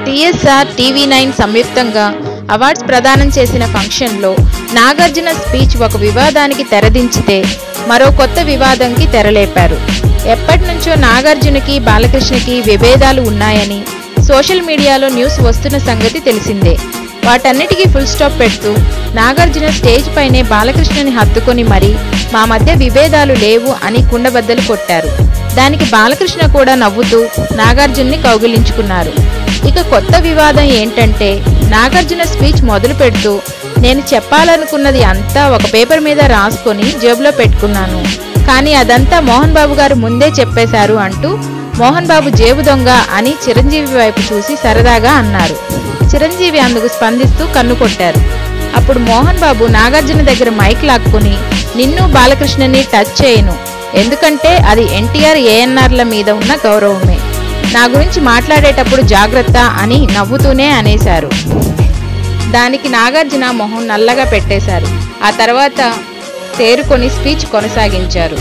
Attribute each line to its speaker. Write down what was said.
Speaker 1: TSR TV9 సంయుక్తంగా awards ప్రదానం చేసిన ఫంక్షన్లో నాగార్జున స్పీచ్ ఒక వివాదానికి తెరదించితే మరో కొత్త వివాదంకి తెరలేపారు. ఎప్పటి నుంచో నాగార్జునకి బాలకృష్ణకి విభేదాలు ఉన్నాయని సోషల్ మీడియాలో న్యూస్ వస్తున్న సంగతి తెలిసిందే. వాటన్నిటికీ ఫుల్ స్టాప్ పెడుతూ నాగార్జున స్టేజ్ పైనే బాలకృష్ణని హత్తుకొని మరీ మా మధ్య విభేదాలు లేవు అని కుండబద్దలు కొట్టారు. దానికి బాలకృష్ణ కూడా నవ్వుతూ నాగార్జున్ని కౌగిలించుకున్నారు. ఇక కొత్త వివాదం ఏంటంటే నాగార్జున స్పీచ్ మొదలు పెడుతూ నేను చెప్పాలనుకున్నది అంతా ఒక పేపర్ మీద రాసుకొని జేబులో పెట్టుకున్నాను, కానీ అదంతా మోహన్ బాబు గారు ముందే చెప్పేశారు అంటూ మోహన్ బాబు జేబు దొంగ అని చిరంజీవి వైపు చూసి సరదాగా అన్నారు. చిరంజీవి అందుకు స్పందిస్తూ కన్ను కొట్టారు. అప్పుడు మోహన్ బాబు నాగార్జున దగ్గర మైక్ లాక్కుని నిన్ను బాలకృష్ణని టచ్ చేయను, ఎందుకంటే అది ఎన్టీఆర్ ఏఎన్ఆర్ల మీద ఉన్న గౌరవమే, నా గురించి మాట్లాడేటప్పుడు జాగ్రత్త అని నవ్వుతూనే అనేశారు. దానికి నాగార్జున మొహం నల్లగా పెట్టేశారు. ఆ తర్వాత తేరుకొని స్పీచ్ కొనసాగించారు.